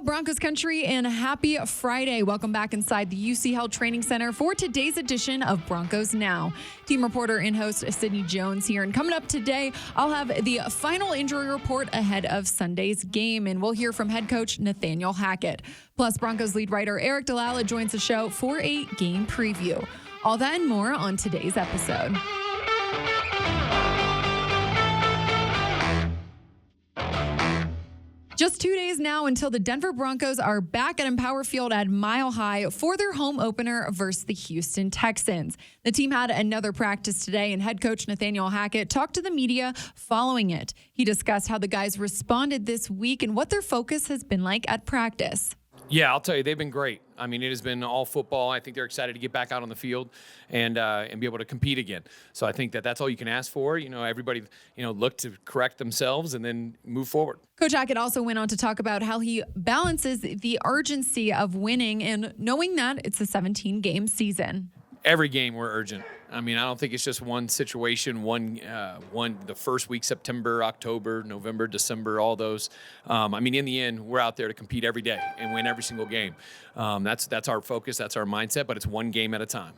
Broncos country, and happy Friday. Welcome back inside the UC Health Training Center for today's edition of Broncos Now. Team reporter and host Sydney Jones here. And coming up today, I'll have the final injury report ahead of Sunday's game, and we'll hear from head coach Nathaniel Hackett. Plus, Broncos lead writer Aric DiLalla joins the show for a game preview. All that and more on today's episode. Just 2 days now until the Denver Broncos are back at Empower Field at Mile High for their home opener versus the Houston Texans. The team had another practice today, and head coach Nathaniel Hackett talked to the media following it. He discussed how the guys responded this week and what their focus has been like at practice. Yeah, I'll tell you, they've been great. I mean, it has been all football. I think they're excited to get back out on the field and be able to compete again. So I think that that's all you can ask for. You know, everybody, look to correct themselves and then move forward. Coach Hackett also went on to talk about how he balances the urgency of winning and knowing that it's a 17-game season. Every game we're urgent. I mean, I don't think it's just one situation, the first week, September, October, November, December, all those. I mean, in the end, we're out there to compete every day and win every single game. That's our focus. That's our mindset, but it's one game at a time.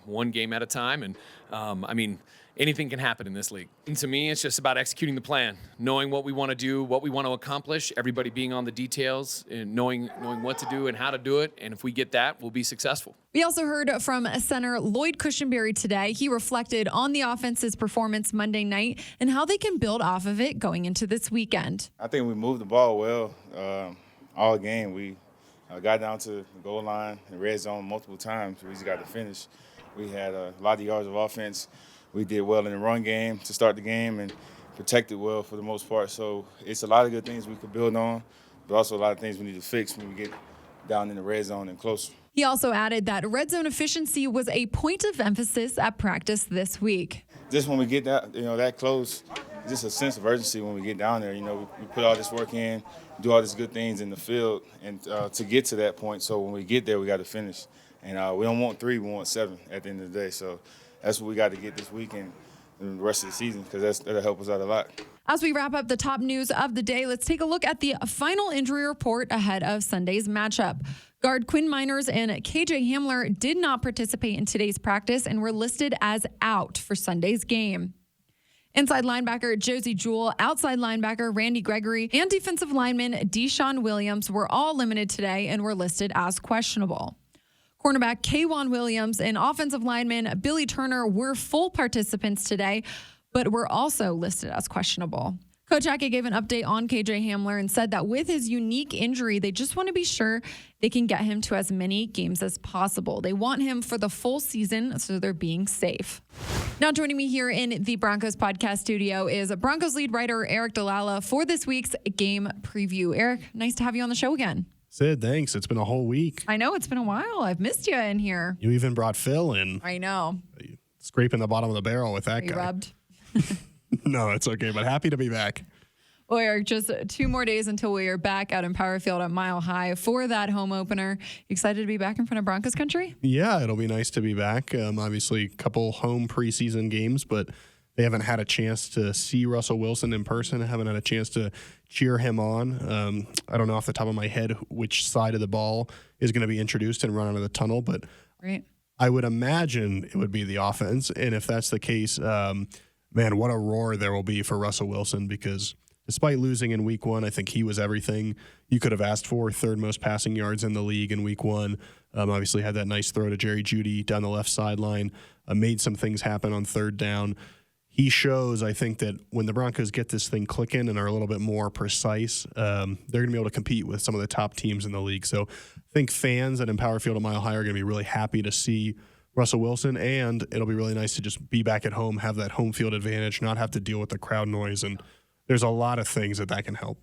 And anything can happen in this league. And to me, it's just about executing the plan, knowing what we want to do, what we want to accomplish, everybody being on the details and knowing what to do and how to do it. And if we get that, we'll be successful. We also heard from center Lloyd Cushenberry today. He reflected on the offense's performance Monday night and how they can build off of it going into this weekend. I think we moved the ball well all game. We got down to the goal line and red zone multiple times. We just got to finish. We had a lot of yards of offense. We did well in the run game to start the game and protected well for the most part. So it's a lot of good things we could build on, but also a lot of things we need to fix when we get down in the red zone and closer. He also added that red zone efficiency was a point of emphasis at practice this week. Just when we get that close, just a sense of urgency when we get down there. We put all this work in, do all these good things in the field, and to get to that point. So when we get there, we got to finish. And we don't want 3, we want 7 at the end of the day. So that's what we got to get this weekend and the rest of the season, because that'll help us out a lot. As we wrap up the top news of the day, let's take a look at the final injury report ahead of Sunday's matchup. Guard Quinn Miners and KJ Hamler did not participate in today's practice and were listed as out for Sunday's game. Inside linebacker Josie Jewell, outside linebacker Randy Gregory, and defensive lineman Deshaun Williams were all limited today and were listed as questionable. Cornerback K'Wan Williams and offensive lineman Billy Turner were full participants today, but were also listed as questionable. Coach Hackett gave an update on KJ Hamler and said that with his unique injury, they just want to be sure they can get him to as many games as possible. They want him for the full season, so they're being safe. Now joining me here in the Broncos podcast studio is Broncos lead writer Aric DiLalla for this week's game preview. Aric, nice to have you on the show again. Sid, thanks. It's been a whole week. I know, it's been a while. I've missed you in here. You even brought Phil in. I know. Scraping the bottom of the barrel with that guy. Rubbed. No, it's okay, but happy to be back. Well, Aric, just 2 more days until we are back out in Empower Field at Mile High for that home opener. Excited to be back in front of Broncos country? Yeah, it'll be nice to be back. Obviously, a couple home preseason games, but they haven't had a chance to see Russell Wilson in person. Haven't had a chance to cheer him on. I don't know off the top of my head which side of the ball is going to be introduced and run out of the tunnel, but right. I would imagine it would be the offense. And if that's the case, man, what a roar there will be for Russell Wilson, because despite losing in week 1, I think he was everything you could have asked for. 3rd most passing yards in the league in week 1. Obviously had that nice throw to Jerry Jeudy down the left sideline. Made some things happen on 3rd down. He shows, I think, that when the Broncos get this thing clicking and are a little bit more precise, they're going to be able to compete with some of the top teams in the league. So I think fans at Empower Field at Mile High are going to be really happy to see Russell Wilson, and it'll be really nice to just be back at home, have that home field advantage, not have to deal with the crowd noise, and there's a lot of things that can help.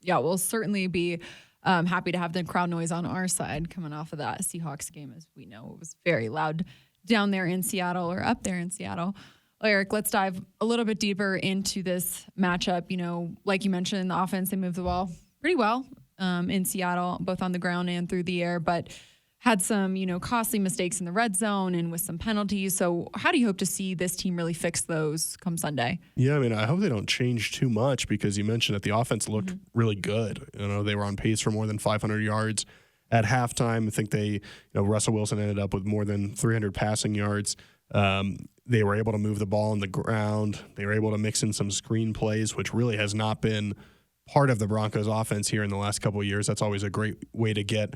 Yeah, we'll certainly be happy to have the crowd noise on our side coming off of that Seahawks game. As we know, it was very loud down there in Seattle, or up there in Seattle. Well, Aric, let's dive a little bit deeper into this matchup. Like you mentioned, the offense, they moved the ball pretty well in Seattle, both on the ground and through the air. But had some, costly mistakes in the red zone and with some penalties. So how do you hope to see this team really fix those come Sunday? Yeah, I mean, I hope they don't change too much because you mentioned that the offense looked really good. They were on pace for more than 500 yards at halftime. I think Russell Wilson ended up with more than 300 passing yards. They were able to move the ball on the ground. They were able to mix in some screen plays, which really has not been part of the Broncos offense here in the last couple of years. That's always a great way to get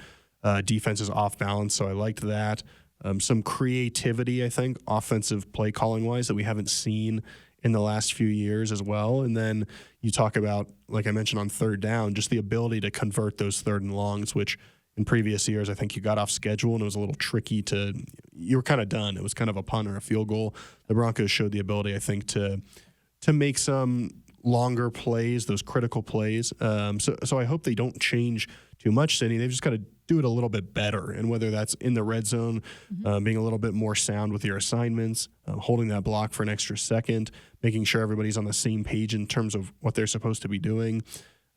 defenses off balance, so I liked that. Some creativity, I think, offensive play calling wise that we haven't seen in the last few years as well. And then you talk about, like I mentioned on third down, just the ability to convert those third and longs, which in previous years I think you got off schedule and it was a little tricky you were kind of done. It was kind of a punt or a field goal. The Broncos showed the ability, I think, to make some longer plays, those critical plays. So I hope they don't change too much, Cindy. They've just got to do it a little bit better. And whether that's in the red zone, being a little bit more sound with your assignments, holding that block for an extra second, making sure everybody's on the same page in terms of what they're supposed to be doing,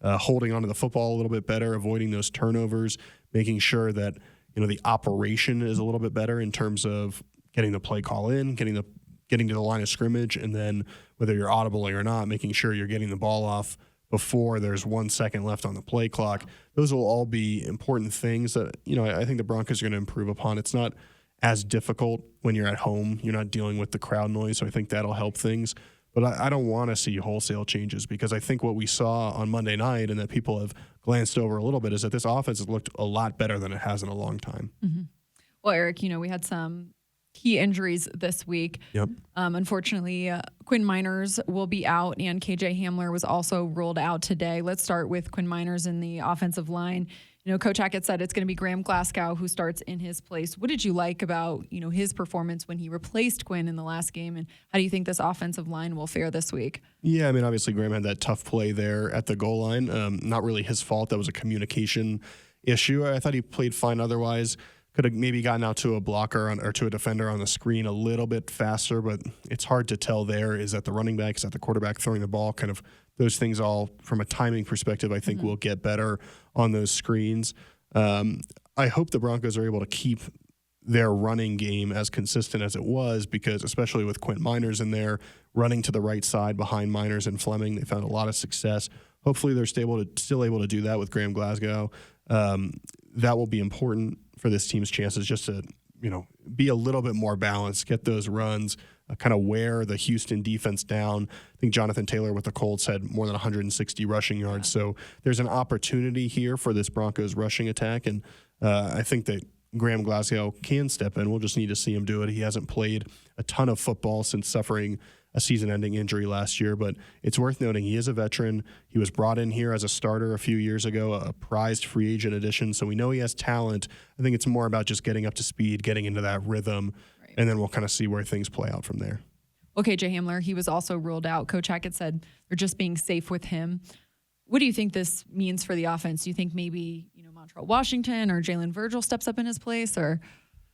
holding onto the football a little bit better, avoiding those turnovers, making sure that the operation is a little bit better in terms of getting the play call in, getting to the line of scrimmage, and then whether you're audibling or not, making sure you're getting the ball off before there's 1 second left on the play clock. Those will all be important things that, I think the Broncos are going to improve upon. It's not as difficult when you're at home. You're not dealing with the crowd noise, so I think that'll help things. But I don't want to see wholesale changes because I think what we saw on Monday night and that people have glanced over a little bit is that this offense has looked a lot better than it has in a long time. Mm-hmm. Well, Aric, we had some key injuries this week. Yep. Unfortunately, Quinn Miners will be out, and KJ Hamler was also ruled out today. Let's start with Quinn Miners in the offensive line. Coach Hackett said it's going to be Graham Glasgow who starts in his place. What did you like about, his performance when he replaced Quinn in the last game, and how do you think this offensive line will fare this week? Yeah, I mean, obviously Graham had that tough play there at the goal line. Not really his fault. That was a communication issue. I thought he played fine otherwise. Could have maybe gotten out to a blocker or to a defender on the screen a little bit faster, but it's hard to tell there. Is that the running back? Is that the quarterback throwing the ball? Kind of those things all from a timing perspective, I think will get better on those screens. I hope the Broncos are able to keep their running game as consistent as it was because especially with Quint Miners in there, running to the right side behind Miners and Fleming, they found a lot of success. Hopefully they're still able to do that with Graham Glasgow. That will be important for this team's chances just to, be a little bit more balanced, get those runs, kind of wear the Houston defense down. I think Jonathan Taylor with the Colts had more than 160 rushing yards. So there's an opportunity here for this Broncos rushing attack. And I think that Graham Glasgow can step in. We'll just need to see him do it. He hasn't played a ton of football since suffering a season-ending injury last year, but it's worth noting he is a veteran. He was brought in here as a starter a few years ago, a prized free agent addition, so we know he has talent. I think it's more about just getting up to speed, getting into that rhythm, and then we'll kind of see where things play out from there. Okay, Jay Hamler, he was also ruled out. Coach Hackett said they're just being safe with him. What do you think this means for the offense? Do you think maybe, Montreal Washington or Jalen Virgil steps up in his place, or?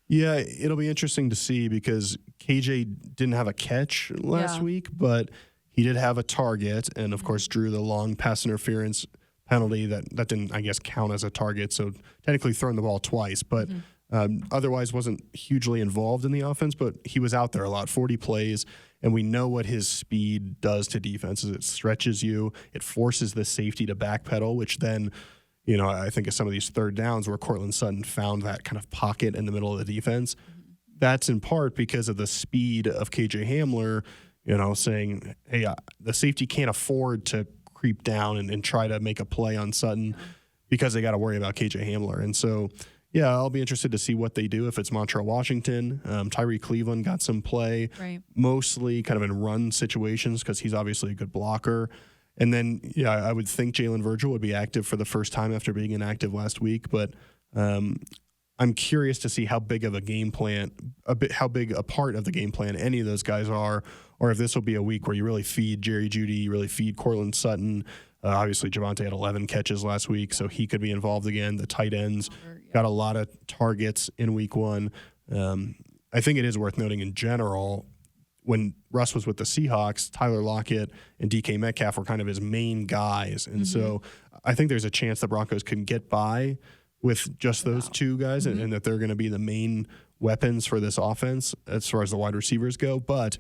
Yeah, it'll be interesting to see because KJ didn't have a catch last week, but he did have a target and, of course, drew the long pass interference penalty that didn't, I guess, count as a target. So technically throwing the ball twice, but otherwise wasn't hugely involved in the offense, but he was out there a lot, 40 plays, and we know what his speed does to defenses. It stretches you. It forces the safety to backpedal, which then – I think of some of these third downs where Cortland Sutton found that kind of pocket in the middle of the defense. That's in part because of the speed of KJ Hamler, saying, hey, the safety can't afford to creep down and try to make a play on Sutton because they got to worry about KJ Hamler. And so, I'll be interested to see what they do if it's Montreal Washington. Tyree Cleveland got some play, mostly kind of in run situations because he's obviously a good blocker. And then, I would think Jalen Virgil would be active for the first time after being inactive last week. But I'm curious to see how big of a game plan, how big a part of the game plan any of those guys are, or if this will be a week where you really feed Jerry Jeudy, you really feed Cortland Sutton. Obviously, Javonte had 11 catches last week, so he could be involved again. The tight ends got a lot of targets in week one. I think it is worth noting in general, when Russ was with the Seahawks, Tyler Lockett and DK Metcalf were kind of his main guys. And so I think there's a chance the Broncos can get by with just those two guys and that they're going to be the main weapons for this offense as far as the wide receivers go. But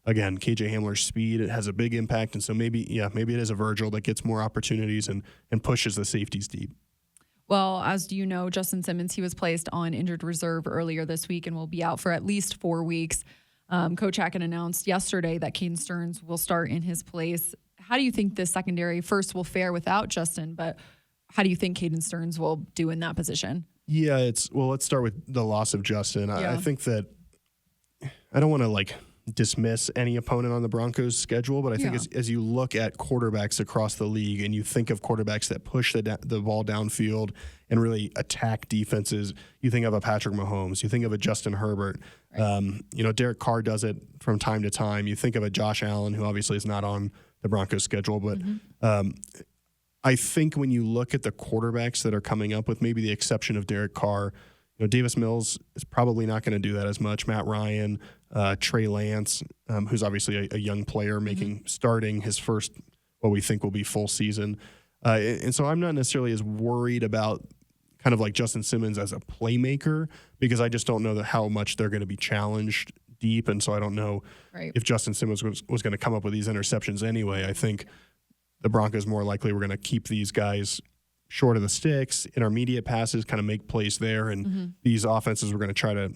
again, KJ Hamler's speed, it has a big impact. And so maybe it is a Virgil that gets more opportunities and pushes the safeties deep. Well, as you know, Justin Simmons, he was placed on injured reserve earlier this week and will be out for at least 4 weeks. Coach Hackett announced yesterday that Caden Stearns will start in his place. How do you think this secondary first will fare without Justin, but how do you think Caden Stearns will do in that position? Yeah, let's start with the loss of Justin. I think that I don't want to dismiss any opponent on the Broncos schedule, but I think as you look at quarterbacks across the league and you think of quarterbacks that push the ball downfield and really attack defenses, you think of a Patrick Mahomes, you think of a Justin Herbert. Right. Derek Carr does it from time to time. You think of a Josh Allen, who obviously is not on the Broncos schedule, but I think when you look at the quarterbacks that are coming up, with maybe the exception of Derek Carr, Davis Mills is probably not going to do that as much. Matt Ryan, Trey Lance, who's obviously a young player starting his first, what we think will be full season. And so I'm not necessarily as worried about kind of like Justin Simmons as a playmaker, because I just don't know how much they're going to be challenged deep. And so I don't know if Justin Simmons was going to come up with these interceptions anyway. I think the Broncos more likely were going to keep these guys short of the sticks, intermediate passes, kind of make plays there. And these offenses were going to try to,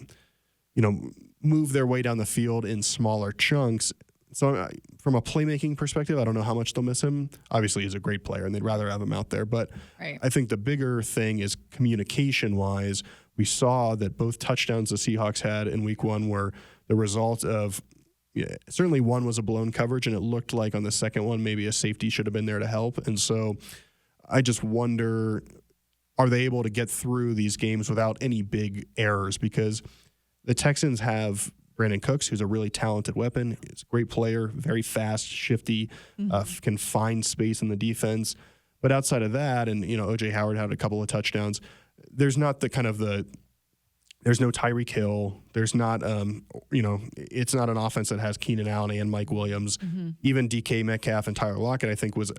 move their way down the field in smaller chunks. So from a playmaking perspective, I don't know how much they'll miss him. Obviously, he's a great player, and they'd rather have him out there. But I think the bigger thing is communication-wise. We saw that both touchdowns the Seahawks had in Week 1 were the result of certainly one was a blown coverage, and it looked like on the second one maybe a safety should have been there to help. And so I just wonder, are they able to get through these games without any big errors? Because the Texans have Brandon Cooks, who's a really talented weapon. He's a great player, very fast, shifty, can find space in the defense. But outside of that, and O.J. Howard had a couple of touchdowns, there's not there's no Tyreek Hill. There's not, it's not an offense that has Keenan Allen and Mike Williams. Even DK Metcalf and Tyler Lockett, I think, was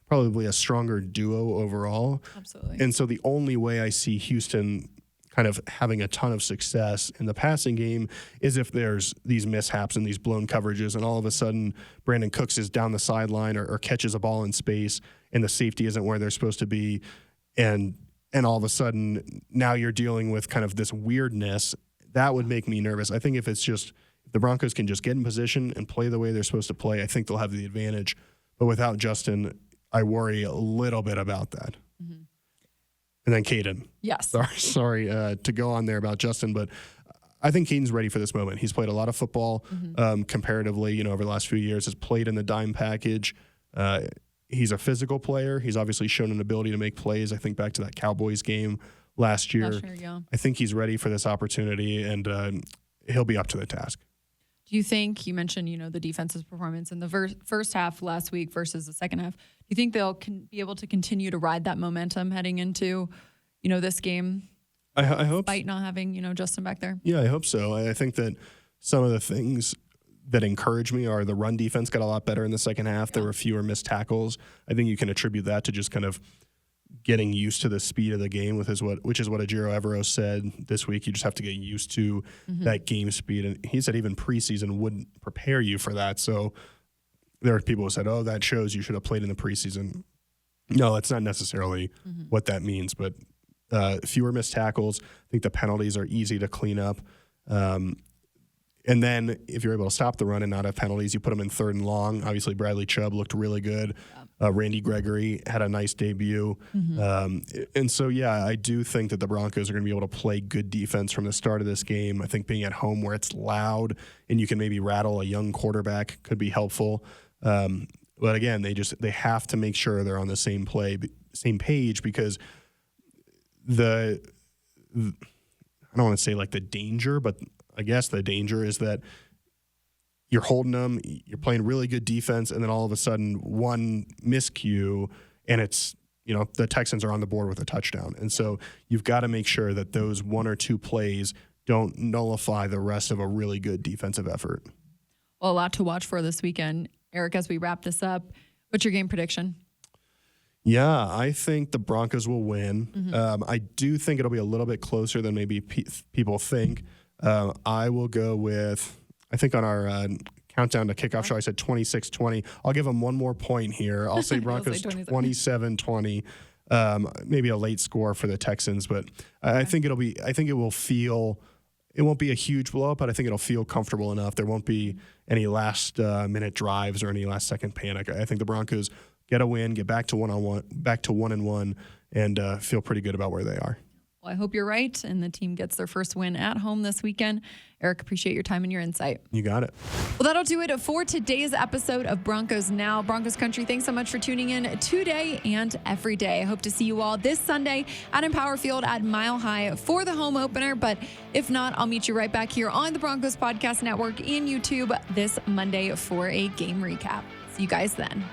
probably a stronger duo overall. Absolutely. And so the only way I see Houston kind of having a ton of success in the passing game is if there's these mishaps and these blown coverages, and all of a sudden Brandon Cooks is down the sideline or catches a ball in space and the safety isn't where they're supposed to be. And all of a sudden now you're dealing with kind of this weirdness. That would make me nervous. I think if the Broncos can just get in position and play the way they're supposed to play, I think they'll have the advantage. But without Justin, I worry a little bit about that. And then Caden. Yes. Sorry to go on there about Justin, but I think Caden's ready for this moment. He's played a lot of football comparatively, over the last few years, has played in the dime package. He's a physical player. He's obviously shown an ability to make plays. I think back to that Cowboys game last year. I think he's ready for this opportunity, and he'll be up to the task. Do you think, you mentioned, the defense's performance in the first half last week versus the second half, do you think they'll be able to continue to ride that momentum heading into, this game? I hope. Despite not having, Justin back there? Yeah, I hope so. I think that some of the things that encourage me are the run defense got a lot better in the second half. Yeah. There were fewer missed tackles. I think you can attribute that to just kind of getting used to the speed of the game, which is what Ejiro Evero said this week. You just have to get used to that game speed. And he said even preseason wouldn't prepare you for that. So there are people who said, oh, that shows you should have played in the preseason. No, that's not necessarily what that means. But fewer missed tackles. I think the penalties are easy to clean up. And then if you're able to stop the run and not have penalties, you put them in 3rd and long. Obviously, Bradley Chubb looked really good. Randy Gregory had a nice debut. And so, I do think that the Broncos are going to be able to play good defense from the start of this game. I think being at home where it's loud and you can maybe rattle a young quarterback could be helpful. But again, they have to make sure they're on the same page, because I don't want to say like the danger, but I guess the danger is that you're holding them, you're playing really good defense, and then all of a sudden one miscue and it's, the Texans are on the board with a touchdown. And so you've got to make sure that those 1 or 2 plays don't nullify the rest of a really good defensive effort. Well, a lot to watch for this weekend. Aric, as we wrap this up, what's your game prediction? Yeah, I think the Broncos will win. I do think it'll be a little bit closer than maybe people think. I will go with, I think on our countdown to kickoff show, I said 26-20. I'll give them one more point here. I'll say Broncos 27-20. Maybe a late score for the Texans, but I think it won't be a huge blow up, but I think it'll feel comfortable enough. There won't be any last minute drives or any last second panic. I think the Broncos get a win, get back to 1-1, and feel pretty good about where they are. Well, I hope you're right, and the team gets their first win at home this weekend. Aric, appreciate your time and your insight. You got it. Well, that'll do it for today's episode of Broncos Now. Broncos Country, thanks so much for tuning in today and every day. I hope to see you all this Sunday at Empower Field at Mile High for the home opener. But if not, I'll meet you right back here on the Broncos Podcast Network and YouTube this Monday for a game recap. See you guys then.